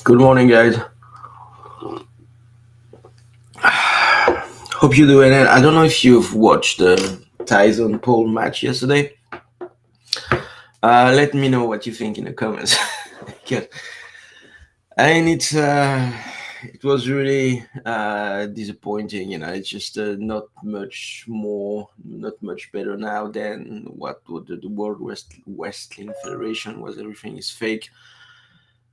Good morning, guys. Hope you're doing it. I don't know if you've watched the Tyson Paul match yesterday. Let me know what you think in the comments. Because it was really disappointing. It's just not much more, not much better now than what the World Wrestling Federation was. Everything is fake.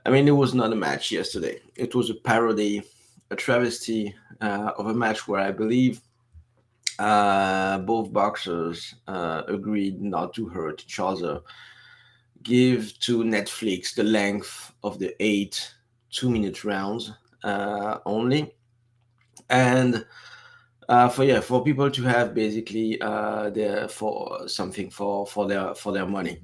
I mean, it was not a match yesterday. It was a parody, a travesty of a match where I believe both boxers agreed not to hurt each other. Give to Netflix the length of the 8 2-minute rounds only, and for people to have basically their for something for their money,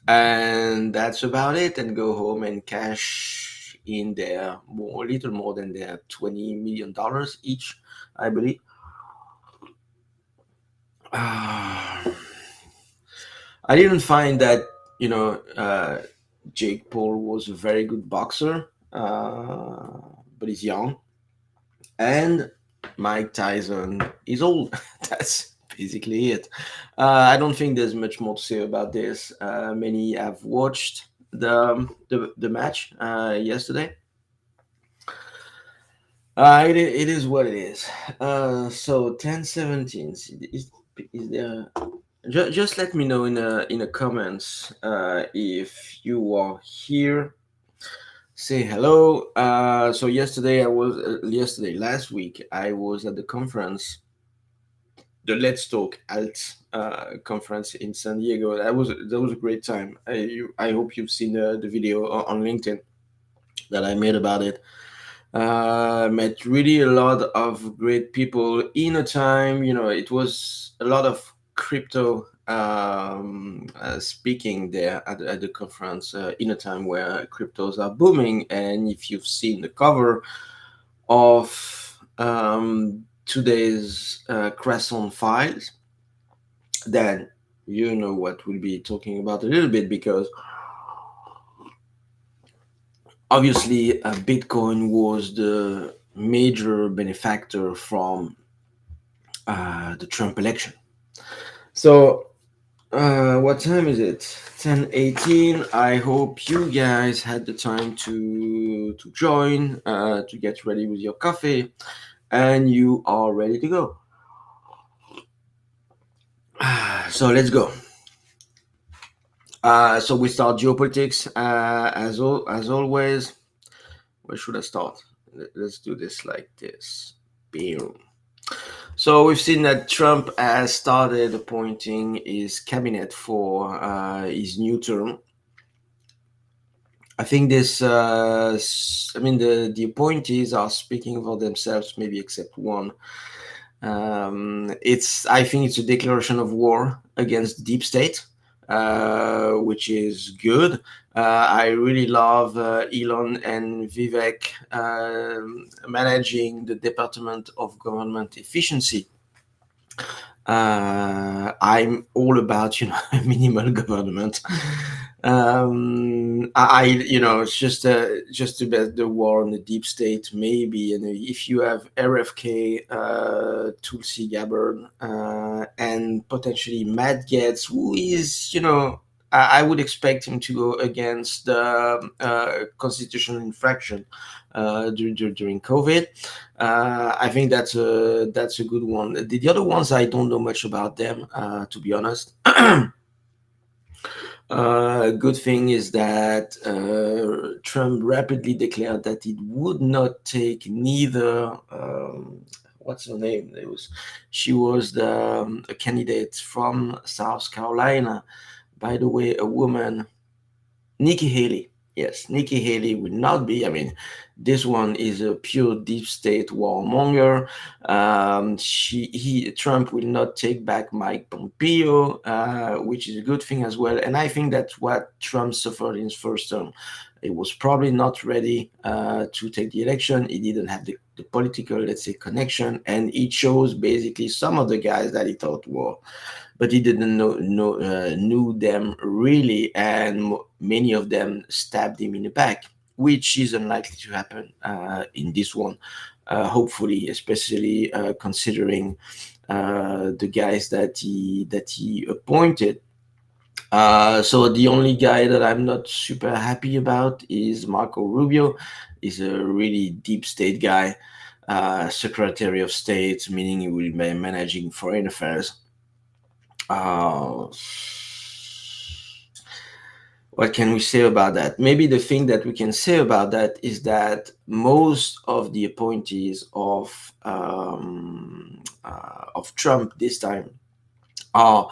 and that's about it. And go home and cash in their more, little more than their $20 million each, I believe. I didn't find that Jake Paul was a very good boxer, but he's young, and Mike Tyson is old. That's basically it. I don't think there's much more to say about this. Many have watched the match yesterday. It is what it is. So 10-17. Is there? Just let me know in the comments if you are here. Say hello. So yesterday last week I was at the conference, the Let's Talk Alt conference in San Diego. That was a great time. I hope you've seen the video on LinkedIn that I made about it. Met really a lot of great people in a time. It was a lot of crypto speaking there at the conference in a time where cryptos are booming. And if you've seen the cover of today's Croissant files, then you know what we'll be talking about a little bit, because obviously Bitcoin was the major benefactor from the Trump election. So what time is it? 10:18. I hope you guys had the time to join, to get ready with your coffee, and you are ready to go. So let's go. So we start geopolitics as always. Where should I start? Let's do this like this. Boom. So we've seen that Trump has started appointing his cabinet for his new term. I think the appointees are speaking for themselves, maybe except one. I think it's a declaration of war against deep state, which is good. I really love Elon and Vivek managing the Department of Government Efficiency. I'm all about minimal government. It's just about the war on the deep state, maybe. And if you have RFK, Tulsi Gabbard, and potentially Matt Gaetz, who is, I would expect him to go against the constitutional infraction during COVID. I think that's a good one. The other ones, I don't know much about them, to be honest. Good thing is that Trump rapidly declared that it would not take neither. What's her name? She was a candidate from South Carolina, by the way, a woman, Nikki Haley. Yes, Nikki Haley will not be. I mean, this one is a pure deep state warmonger. Trump will not take back Mike Pompeo, which is a good thing as well. And I think that's what Trump suffered in his first term. He was probably not ready to take the election. He didn't have the political, let's say, connection, and he chose basically some of the guys that he thought were, but he didn't knew them really, and many of them stabbed him in the back, which is unlikely to happen in this one. Hopefully, especially considering the guys that he appointed. So the only guy that I'm not super happy about is Marco Rubio. He's a really deep state guy, Secretary of State, meaning he will be managing foreign affairs. Uh, what can we say about that? Maybe the thing that we can say about that is that most of the appointees of Trump this time are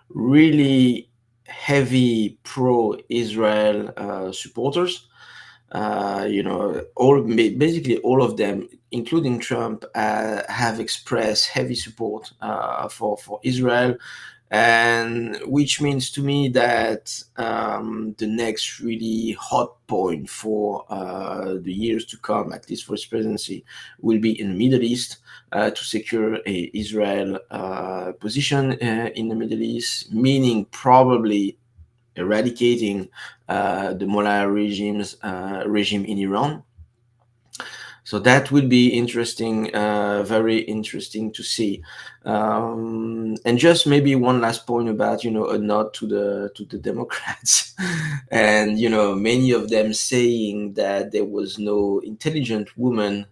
really heavy pro-Israel supporters. Basically all of them, including Trump, have expressed heavy support for Israel, and which means to me that the next really hot point for the years to come, at least for his presidency, will be in the Middle East, to secure a Israel position in the Middle East, meaning probably eradicating the Mullah regime in Iran. So that will be interesting, very interesting to see. And just maybe one last point about a nod to the Democrats, and many of them saying that there was no intelligent woman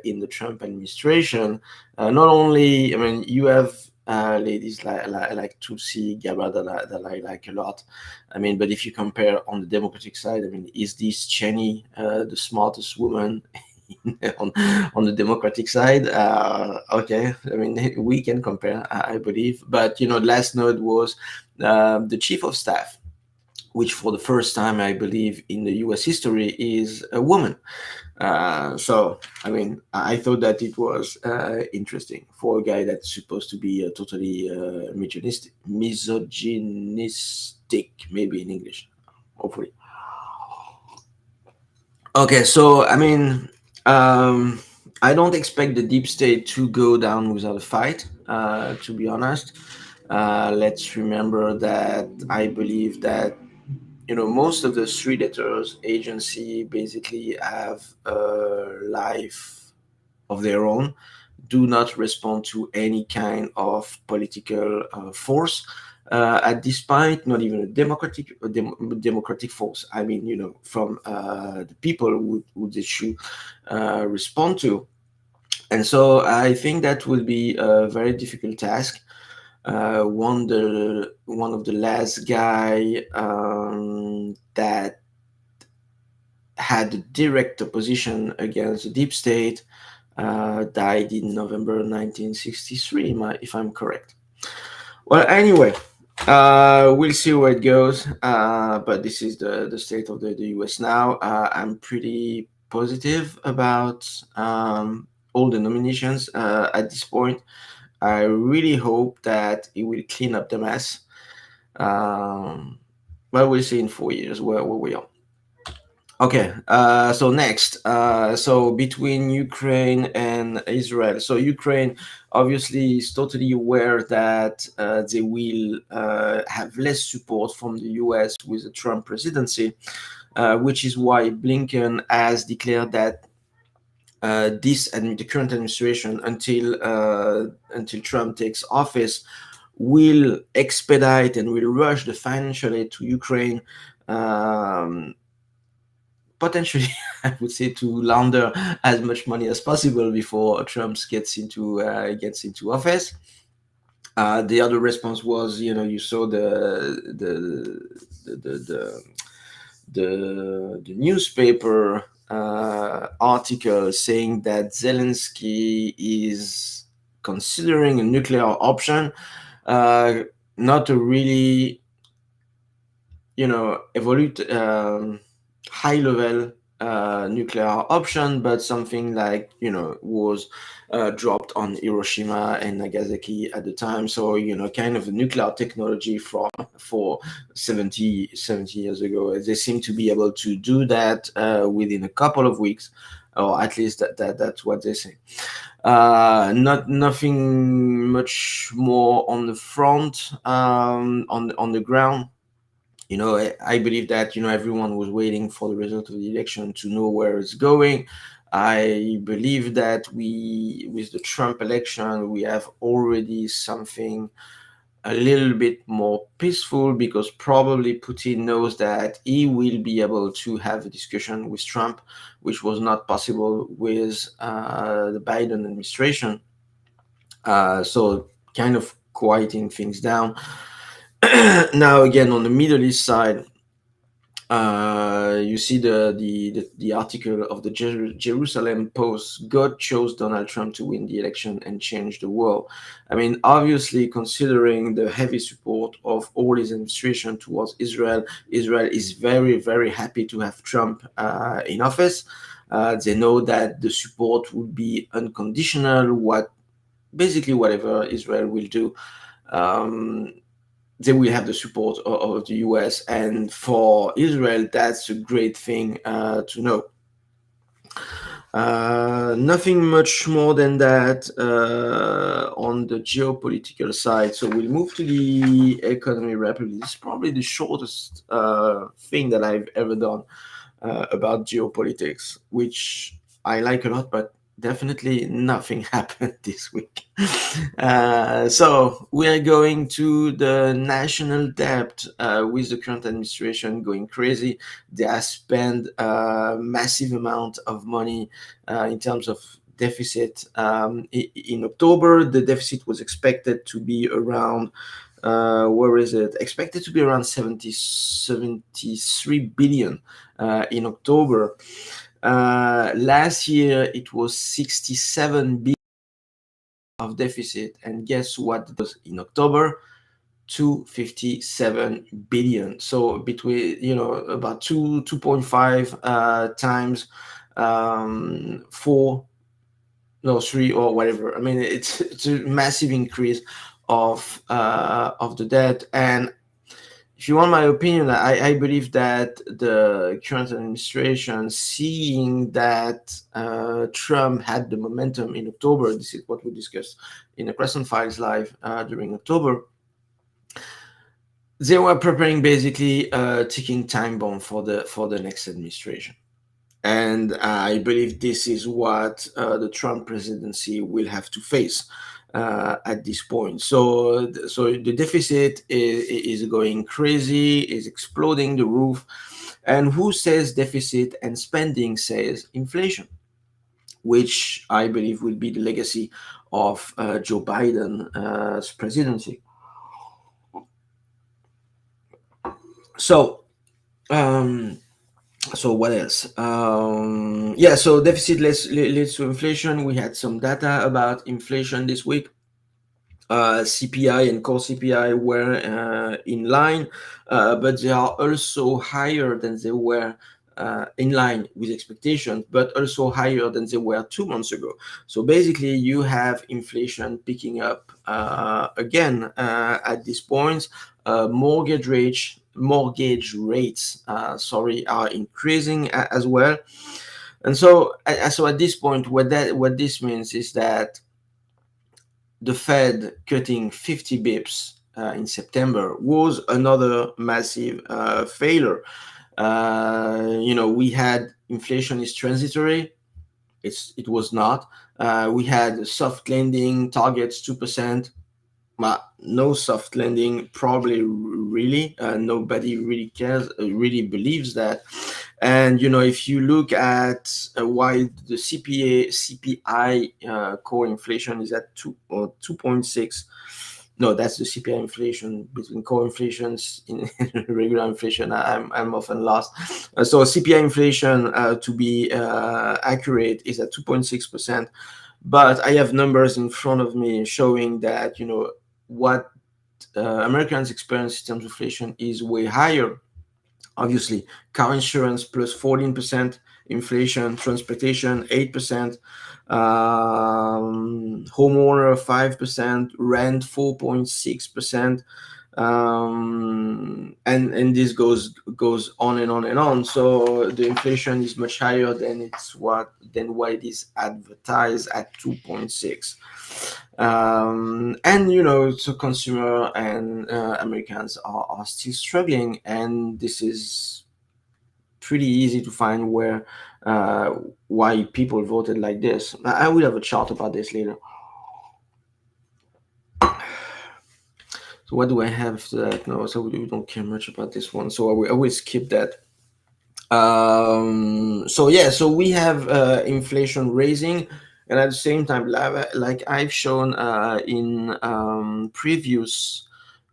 in the Trump administration. Not only, I mean, you have ladies like Tulsi Gabbard that I like a lot. I mean, but if you compare on the Democratic side, I mean, is this Cheney the smartest woman on, on the Democratic side? Okay, I mean, we can compare, I believe. But last note was the chief of staff, which for the first time, I believe, in the U.S. history is a woman. So, I mean, I thought that it was interesting for a guy that's supposed to be totally misogynistic, maybe in English, hopefully. Okay, so I mean, I don't expect the deep state to go down without a fight. To be honest, let's remember that I believe that most of the three letters agency basically have a life of their own, do not respond to any kind of political force. At this point, not even a democratic force. I mean, from the people who they should respond to. And so I think that will be a very difficult task. One of the last guy that had a direct opposition against the deep state died in November 1963, if I'm correct. Well, anyway, we'll see where it goes. But this is the state of the US now. I'm pretty positive about all the nominations at this point. I really hope that it will clean up the mess. But we'll see in 4 years where we are. Okay, so next, so between Ukraine and Israel. So Ukraine obviously is totally aware that they will have less support from the US with the Trump presidency, which is why Blinken has declared that the current administration, until Trump takes office, will expedite and will rush the financial aid to Ukraine. Potentially, I would say, to launder as much money as possible before Trump gets into office. The other response was, you saw the newspaper article saying that Zelensky is considering a nuclear option, not a really, high level nuclear option, but something like was dropped on Hiroshima and Nagasaki at the time. So kind of a nuclear technology for 70 years ago. They seem to be able to do that within a couple of weeks, or at least that's what they say. Nothing much more on the front, on the ground. I believe that everyone was waiting for the result of the election to know where it's going. I believe that we with the Trump election we have already something a little bit more peaceful, because probably Putin knows that he will be able to have a discussion with Trump, which was not possible with the Biden administration. So kind of quieting things down. Now again, on the Middle East side, you see the article of the Jerusalem Post. God chose Donald Trump to win the election and change the world. I mean, obviously, considering the heavy support of all his administration towards Israel, Israel is very, very happy to have Trump in office. They know that the support would be unconditional. Basically whatever Israel will do. Um, they will have the support of the US. And for Israel, that's a great thing to know. Nothing much more than that on the geopolitical side. So we'll move to the economy rapidly. This is probably the shortest thing that I've ever done about geopolitics, which I like a lot, but definitely nothing happened this week. So we are going to the national debt with the current administration going crazy. They have spent a massive amount of money in terms of deficit. In October, the deficit was expected to be around where is it? Expected to be around 73 billion in October. Last year, it was 67 billion of deficit. And guess what it was in October? 257 billion. So between, about 2.5 times 4, no, 3 or whatever. I mean, it's a massive increase of the debt. And if you want my opinion, I believe that the current administration, seeing that Trump had the momentum in October, this is what we discussed in the Croissant Files Live during October, they were preparing basically a ticking time bomb for the next administration. And I believe this is what the Trump presidency will have to face at this point. So the deficit is going crazy, is exploding the roof. And who says deficit and spending says inflation, which I believe will be the legacy of Joe Biden's presidency. So, um, so what else? Yeah, so deficit leads to inflation. We had some data about inflation this week. CPI and core CPI were in line, but they are also higher than they were in line with expectations, but also higher than they were 2 months ago. So basically, you have inflation picking up again at this point. Mortgage rates, are increasing as well. And so at this point, what this means is that the Fed cutting 50 bips in September was another massive failure. We had inflation is transitory. It was not. We had soft landing targets 2%. No soft landing, probably really. Nobody really cares, really believes that. And if you look at why the CPI core inflation is at 2.6. No, that's the CPI inflation. Between core inflations in regular inflation, I'm often lost. So CPI inflation, to be accurate, is at 2.6%. But I have numbers in front of me showing that what Americans experience in terms of inflation is way higher. Obviously, car insurance plus 14% inflation, transportation 8%, homeowner 5%, rent 4.6%, And this goes on and on and on. So the inflation is much higher than what it is advertised at 2.6. And so consumer and Americans are still struggling, and this is pretty easy to find uh, why people voted like this. I will have a chart about this later. So what do I have after that? No, so we don't care much about this one. So I will skip that. So yeah, so we have inflation raising, and at the same time, like I've shown in previous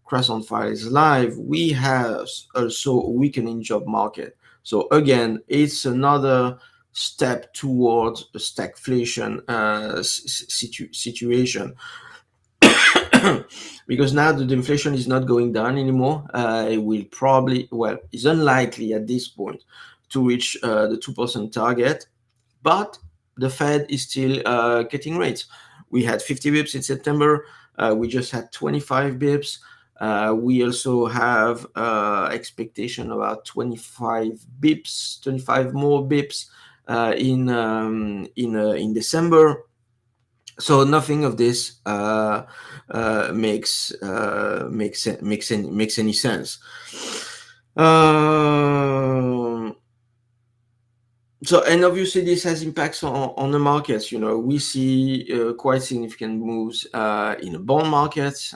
Croissant Files Live, we have also a weakening job market. So again, it's another step towards a stagflation situation. Because now the inflation is not going down anymore. It will probably, well, it's unlikely at this point to reach the 2% target, but the Fed is still cutting rates. We had 50 bips in September. We just had 25 bips. We also have expectation about 25 bips, 25 more bips in December. So nothing of this makes any sense. Um, so, and obviously this has impacts on the markets. We see quite significant moves in the bond markets,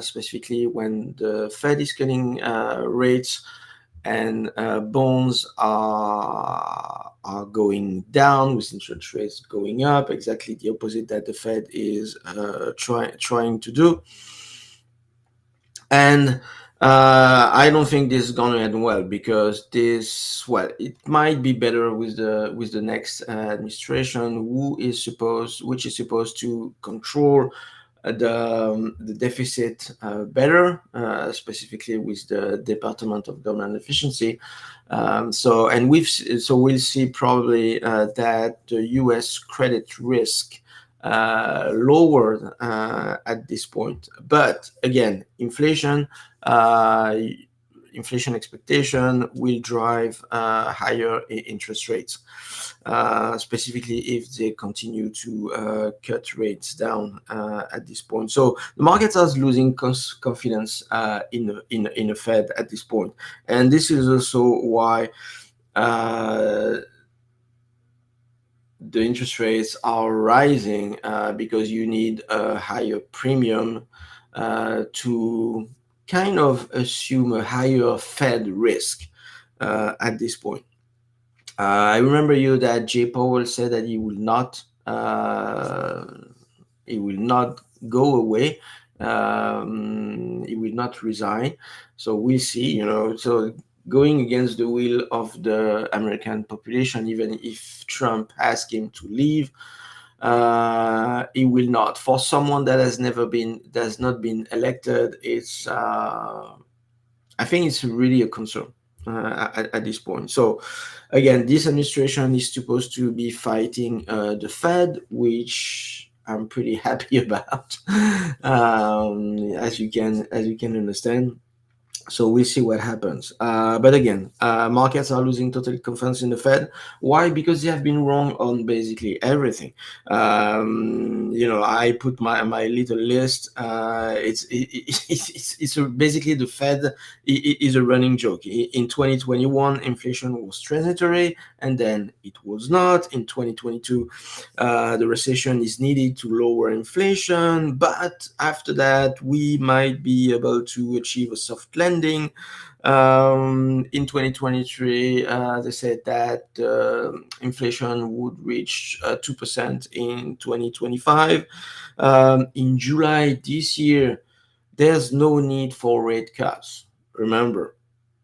specifically when the Fed is cutting rates, and bonds are going down with interest rates going up, exactly the opposite that the Fed is trying to do. And I don't think this is going to end well, because it might be better with the next administration, which is supposed to control the deficit better, specifically with the Department of Government Efficiency. So we'll see probably that the U.S. credit risk lowered at this point. But again, inflation expectation will drive higher interest rates, specifically if they continue to cut rates down at this point. So the markets are losing confidence in the Fed at this point, and this is also why the interest rates are rising, because you need a higher premium to kind of assume a higher Fed risk at this point. I remember that Jay Powell said that he will not go away. He will not resign. So we'll see. So going against the will of the American population, even if Trump asked him to leave, he will not. For someone that has not been elected, I think it's really a concern at this point. So again, this administration is supposed to be fighting the Fed, which I'm pretty happy about, as you can understand. So we'll see what happens. But again, markets are losing total confidence in the Fed. Why? Because they have been wrong on basically everything. I put my little list. It's basically the Fed is a running joke. In 2021, inflation was transitory, and then it was not. In 2022, the recession is needed to lower inflation, but after that, we might be able to achieve a soft landing. In 2023, they said that inflation would reach 2% in 2025. In July this year, there's no need for rate cuts, remember.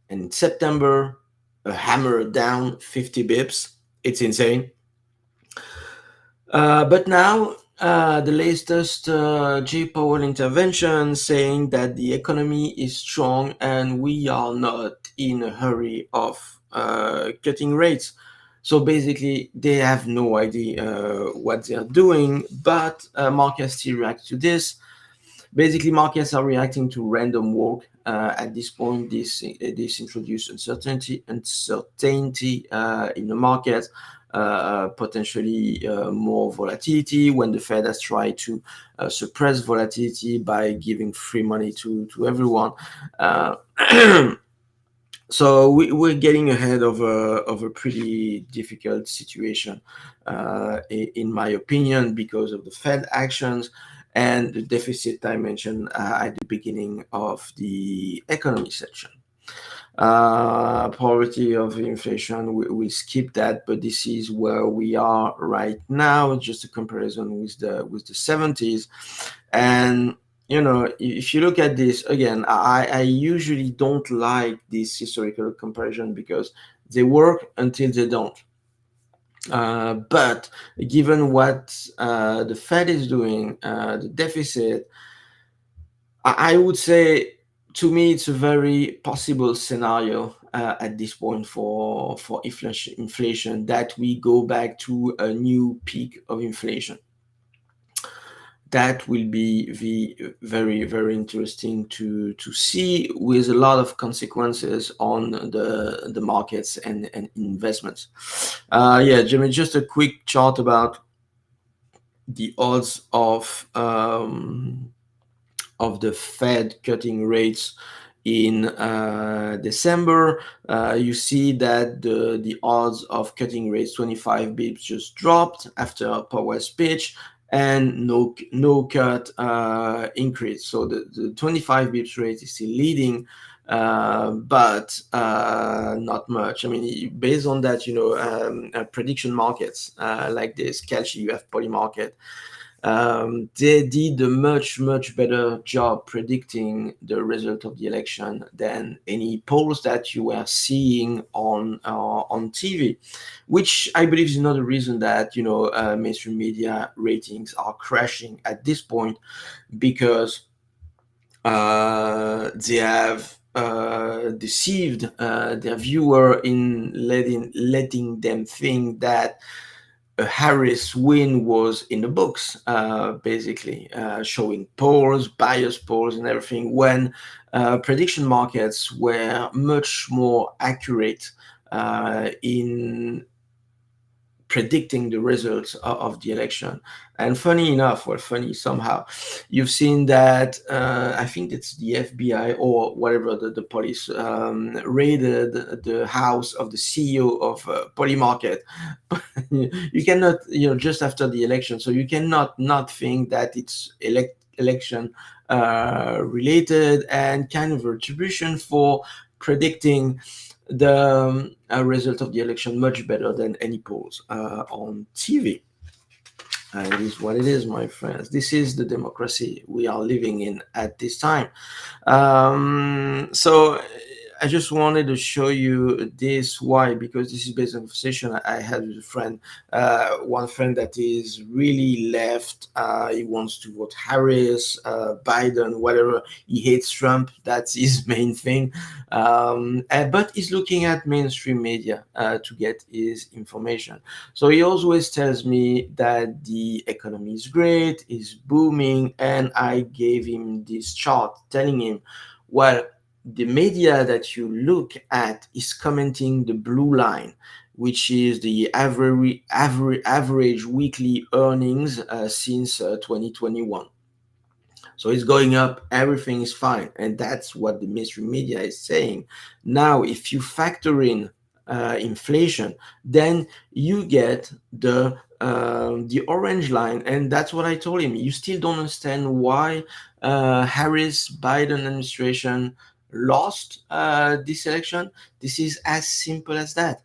And in September, a hammer down 50 bips. It's insane. But now, the latest J. Powell intervention saying that the economy is strong and we are not in a hurry of cutting rates. So basically, they have no idea what they are doing, but markets still react to this. Basically, markets are reacting to random walk At this point, this introduced uncertainty in the market, potentially more volatility when the Fed has tried to suppress volatility by giving free money to everyone. Uh, so we're getting ahead of a pretty difficult situation, in my opinion, because of the Fed actions and the deficit I mentioned at the beginning of the economy section. Poverty of inflation, we skip that, but this is where we are right now. Just a comparison with the 70s. And if you look at this again, I usually don't like this historical comparison because they work until they don't. But given what the Fed is doing, the deficit, I would say, to me, it's a very possible scenario at this point for inflation, that we go back to a new peak of inflation. That will be very, very interesting to see, with a lot of consequences on the markets and investments. Yeah, Jimmy, just a quick chart about the odds of the Fed cutting rates in December. You see that the odds of cutting rates 25 bips just dropped after Powell's speech, and no cut increase. So the 25 bips rate is still leading, but not much. I mean, based on that, prediction markets like this, Calci, you have Polymarket. They did a much better job predicting the result of the election than any polls that you were seeing on TV, which I believe is another reason that mainstream media ratings are crashing at this point, because they have deceived their viewer in letting them think that a Harris win was in the books, basically, showing polls, bias polls, and everything, when prediction markets were much more accurate in predicting the results of the election. And funny enough, well, funny somehow, you've seen that I think it's the FBI or whatever, the police raided the house of the CEO of Polymarket. You cannot, just after the election, so you cannot not think that it's election related, and kind of retribution for predicting the result of the election much better than any polls on TV. It is what it is, my friends. This is the democracy we are living in at this time. So I just wanted to show you this. Why? Because this is based on a conversation I had with a friend. One friend that is really left. He wants to vote Harris, Biden, whatever. He hates Trump. That's his main thing. But he's looking at mainstream media to get his information. So he always tells me that the economy is great, is booming, and I gave him this chart telling him, well, the media that you look at is commenting the blue line, which is the average weekly earnings since 2021. So it's going up, everything is fine. And that's what the mainstream media is saying. Now, if you factor in inflation, then you get the orange line. And that's what I told him. You still don't understand why Harris-Biden administration lost this election. This is as simple as that.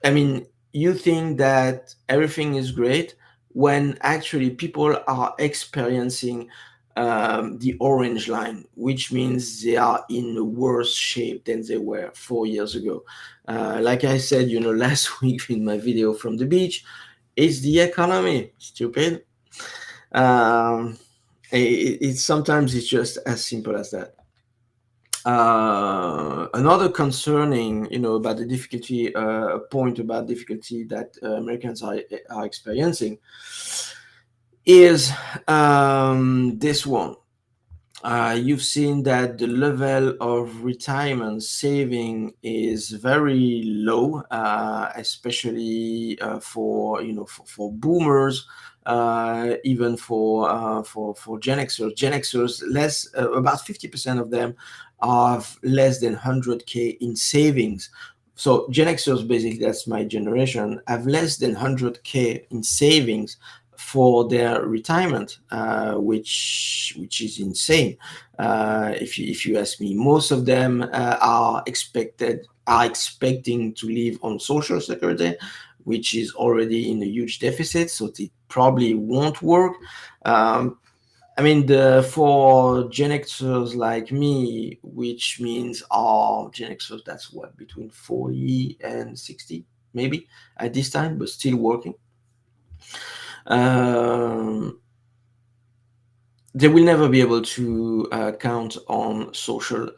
I mean, you think that everything is great when actually people are experiencing the orange line, which means they are in worse shape than they were 4 years ago. Like I said, last week in my video from the beach, it's the economy, stupid. Sometimes it's just as simple as that. Another concerning, about the difficulty, point about difficulty that Americans are experiencing is this one. You've seen that the level of retirement saving is very low, especially for for boomers, even for Gen Xers. Gen Xers, less about 50% of them have less than 100K in savings. So Gen Xers, basically, that's my generation, have less than 100K in savings for their retirement, which is insane. If you ask me, most of them are expecting to live on Social Security, which is already in a huge deficit, so it probably won't work. Um, I mean, the for Gen Xers like me, which means our Gen Xers, that's what, between 40 and 60, maybe at this time, but still working. Um, they will never be able to count on social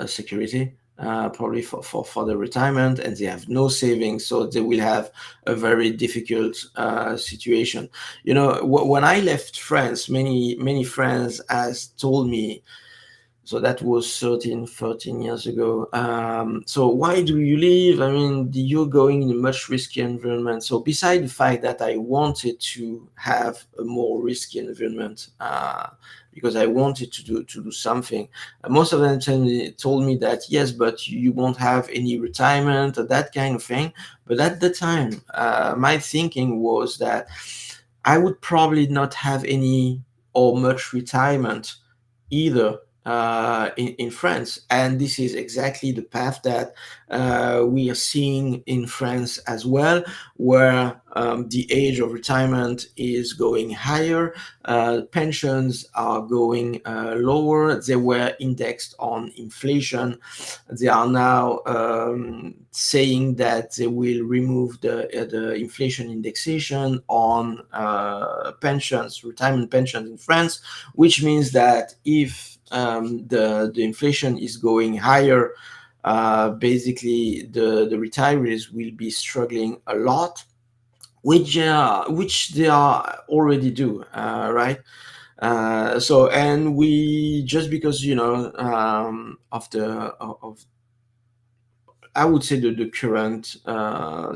security, probably for their retirement, and they have no savings, so they will have a very difficult situation. When I left France, many friends has told me, so that was 13 years ago. So why do you leave? I mean, you're going in a much riskier environment. So beside the fact that I wanted to have a more risky environment, because I wanted to do something, most of them told me that yes, but you won't have any retirement or that kind of thing. But at the time, my thinking was that I would probably not have any or much retirement either in France. And this is exactly the path that we are seeing in France as well, where the age of retirement is going higher, pensions are going lower. They were indexed on inflation. They are now saying that they will remove the inflation indexation on pensions, retirement pensions in France, which means that if the inflation is going higher, basically the retirees will be struggling a lot, which they are already do, right? So, and we just because of I would say the current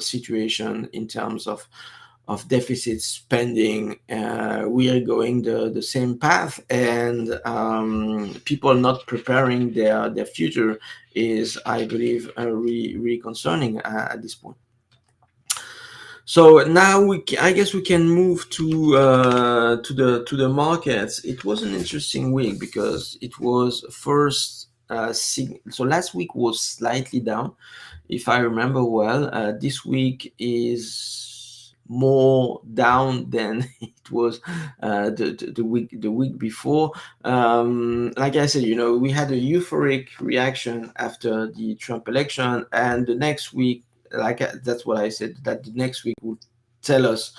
situation in terms of deficit spending, we are going the same path, and people not preparing their future is, I believe, really concerning at this point. So now I guess we can move to the markets. It was an interesting week because it was first. So last week was slightly down, if I remember well. This week is more down than it was the week before. Like I said, we had a euphoric reaction after the Trump election, and the next week, that's what I said, that the next week will tell us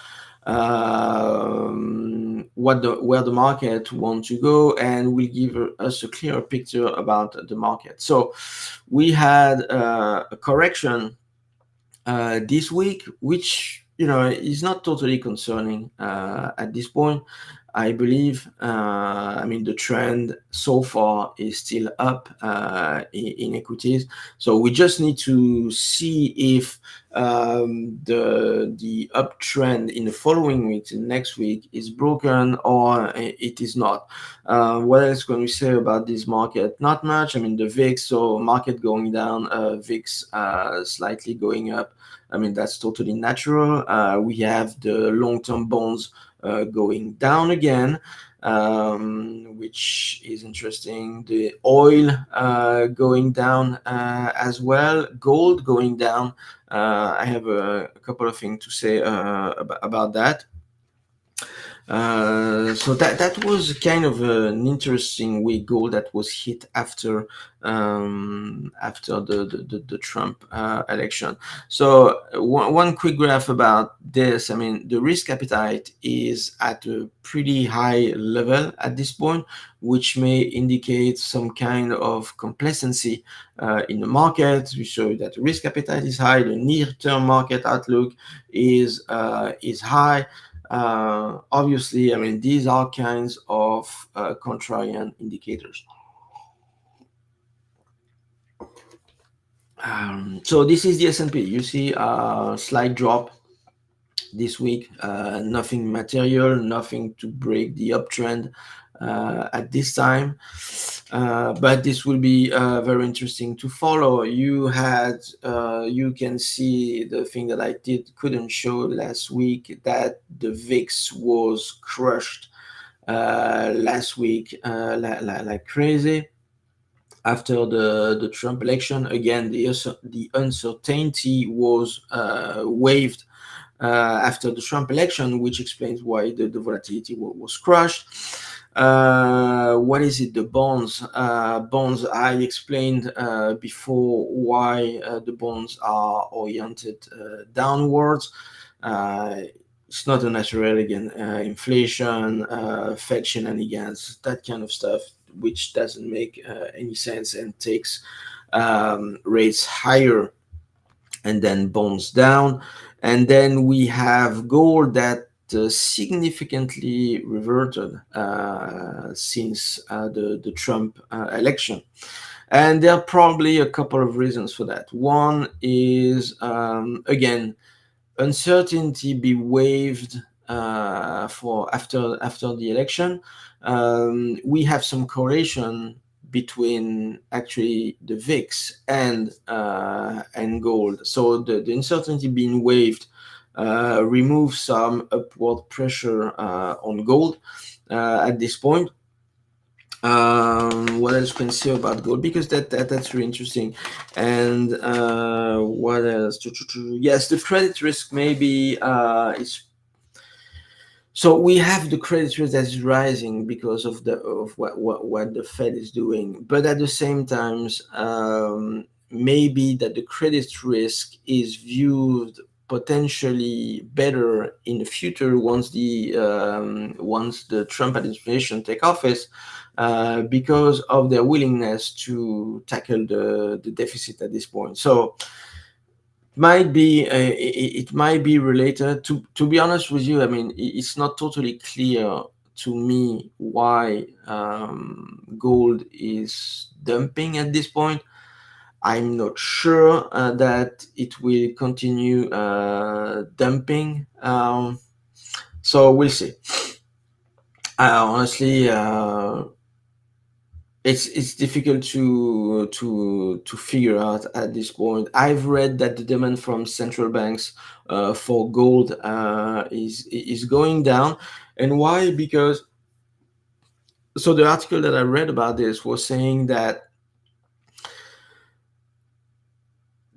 where the market wants to go, and will give us a clearer picture about the market. So we had a correction this week, which is not totally concerning at this point. I believe. I mean, the trend so far is still up in equities. So we just need to see if the uptrend in the following week, in next week, is broken or it is not. What else can we say about this market? Not much. I mean, the VIX, so market going down, VIX slightly going up. I mean, that's totally natural. We have the long-term bonds going down again, which is interesting. The oil going down as well. Gold going down. I have a couple of things to say about that. So that was kind of an interesting week. Gold that was hit after the Trump election. So one quick graph about this. I mean, the risk appetite is at a pretty high level at this point, which may indicate some kind of complacency in the market. We show that risk appetite is high. The near-term market outlook is high. Obviously, I mean, these are kinds of contrarian indicators. So this is the S&P. You see a slight drop this week. Nothing material, nothing to break the uptrend at this time. But this will be very interesting to follow. You can see the thing that I couldn't show last week, that the VIX was crushed last week like crazy after the Trump election. Again, the uncertainty was waived after the Trump election, which explains why the volatility was crushed. What is it? The bonds. Bonds. I explained before why the bonds are oriented downwards. Uh, it's not a natural, again, inflation, Fed shenanigans, that kind of stuff, which doesn't make any sense and takes rates higher and then bonds down. And then we have gold that significantly reverted since the Trump election. And there are probably a couple of reasons for that. One is, again, uncertainty be waived for after the election. We have some correlation between actually the VIX and gold. So the uncertainty being waived removes some upward pressure on gold at this point. What else can I say about gold? Because that's really interesting. And what else? Yes, the credit risk maybe is. So we have the credit risk that is rising because of what the Fed is doing, but at the same time, maybe that the credit risk is viewed potentially better in the future once the Trump administration take office, because of their willingness to tackle the deficit at this point. So it might be related. To be honest with you, I mean, it's not totally clear to me why gold is dumping at this point. I'm not sure that it will continue dumping. So we'll see. Honestly, it's difficult to figure out at this point. I've read that the demand from central banks for gold is going down, and why? Because so the article that I read about this was saying that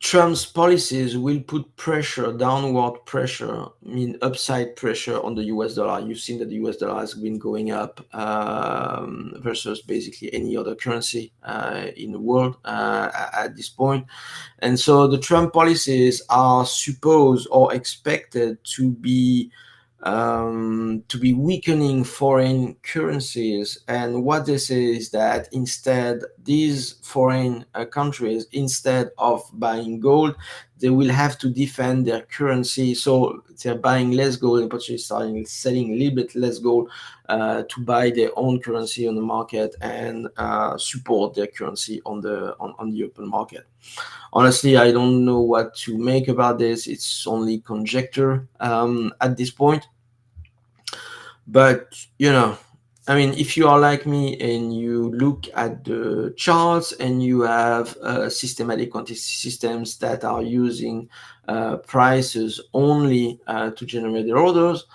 Trump's policies will put pressure, downward pressure, I mean upside pressure on the US dollar. You've seen that the US dollar has been going up versus basically any other currency in the world at this point. And so the Trump policies are supposed or expected to be weakening foreign currencies. And what they say is that instead, these foreign countries, instead of buying gold, they will have to defend their currency. So they're buying less gold and potentially starting selling a little bit less gold to buy their own currency on the market and support their currency on the open market. Honestly, I don't know what to make about this. It's only conjecture at this point. But I mean, if you are like me and you look at the charts and you have systematic quantity systems that are using prices only to generate their orders,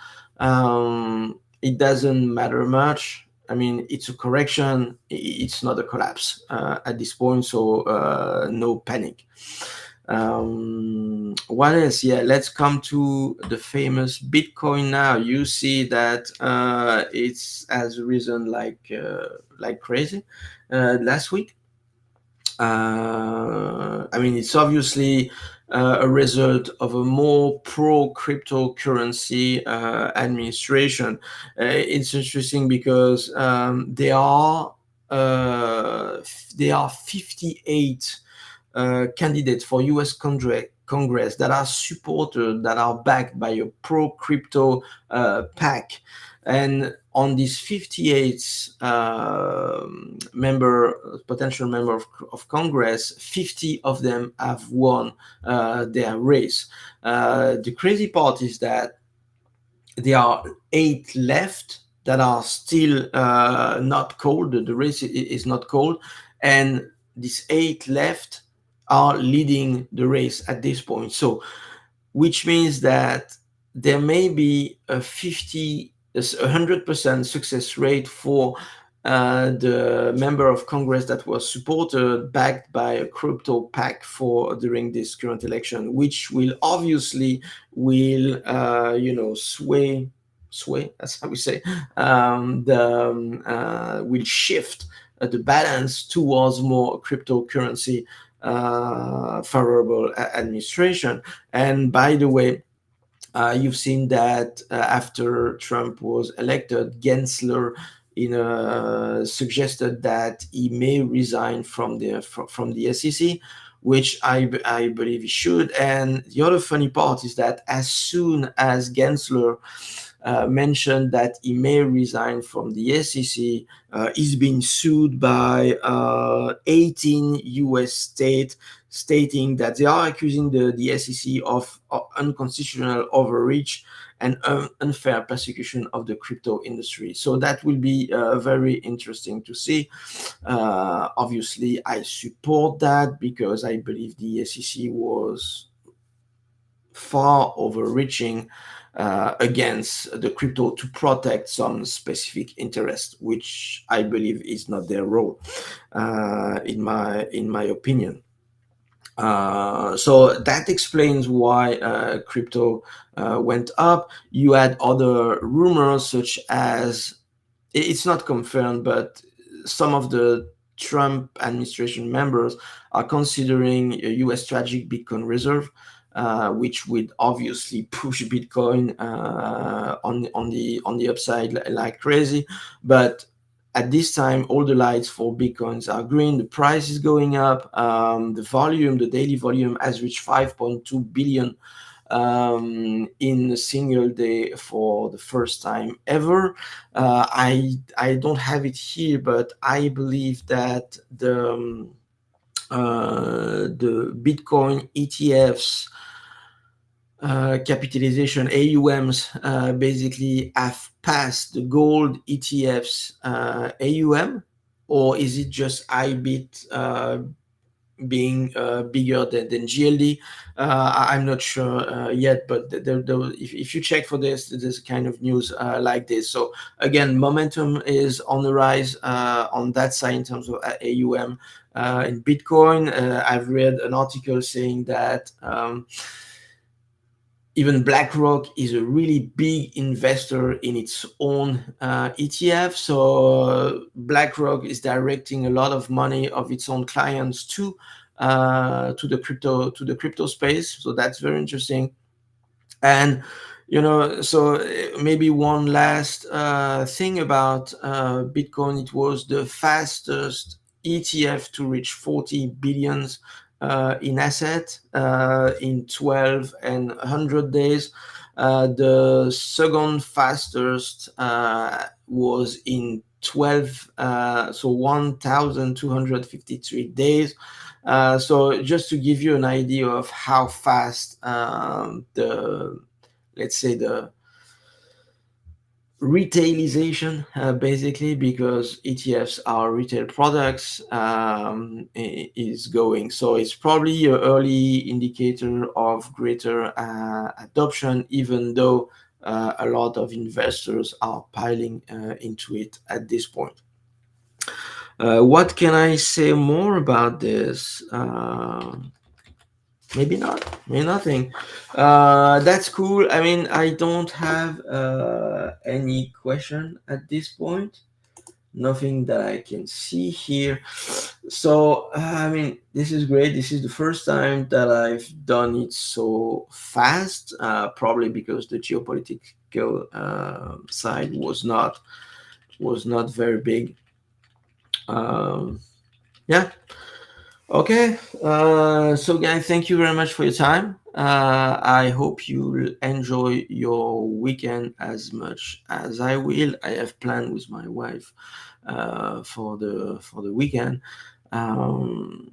it doesn't matter much. I mean, it's a correction. It's not a collapse at this point, so no panic. What else? Yeah, let's come to the famous Bitcoin now. You see that it's has risen like crazy last week. I mean, it's obviously a result of a more pro cryptocurrency administration. It's interesting because there are 58 candidates for U.S. Congress that are supported, that are backed by a pro crypto pack. And on these 58 potential member of Congress, 50 of them have won their race. The crazy part is that there are 8 left that are still not called. The race is not called, and these 8 left are leading the race at this point. So, which means that there may be a 100% success rate for the member of Congress that was supported, backed by a crypto pack for during this current election, which will obviously will sway, that's how we say, will shift the balance towards more cryptocurrency favorable administration. And by the way, you've seen that after Trump was elected, Gensler suggested that he may resign from the SEC, which I believe he should. And the other funny part is that as soon as Gensler mentioned that he may resign from the SEC, he's been sued by 18 US states, stating that they are accusing the SEC of unconstitutional overreach and unfair persecution of the crypto industry. So that will be very interesting to see. Obviously, I support that because I believe the SEC was far overreaching against the crypto to protect some specific interest, which I believe is not their role, in my opinion. So that explains why crypto went up. You had other rumors such as, it's not confirmed, but some of the Trump administration members are considering a US strategic Bitcoin reserve, which would obviously push Bitcoin on the upside like crazy. But at this time, all the lights for Bitcoins are green. The price is going up. The daily volume has reached 5.2 billion in a single day for the first time ever. I don't have it here, but I believe that the Bitcoin ETFs capitalization AUMs basically have passed the gold ETFs AUM, or is it just IBIT being bigger than GLD? I'm not sure yet, but if you check for this, there's kind of news like this. So again, momentum is on the rise on that side in terms of AUM in Bitcoin. I've read an article saying that even BlackRock is a really big investor in its own ETF. So BlackRock is directing a lot of money of its own clients to the crypto space. So that's very interesting. And so maybe one last thing about Bitcoin. It was the fastest ETF to reach 40 billions in asset in 12 and 100 days. The second fastest was in 12, so 1,253 days. So just to give you an idea of how fast let's say the retailization, basically, because ETFs are retail products, is going. So it's probably an early indicator of greater adoption, even though a lot of investors are piling into it at this point. What can I say more about this? Maybe not, maybe nothing. That's cool. I mean, I don't have any question at this point. Nothing that I can see here. So, I mean, this is great. This is the first time that I've done it so fast, probably because the geopolitical side was not very big. Yeah. Okay, so guys, thank you very much for your time. I hope you'll enjoy your weekend as much as I will. I have planned with my wife for the weekend.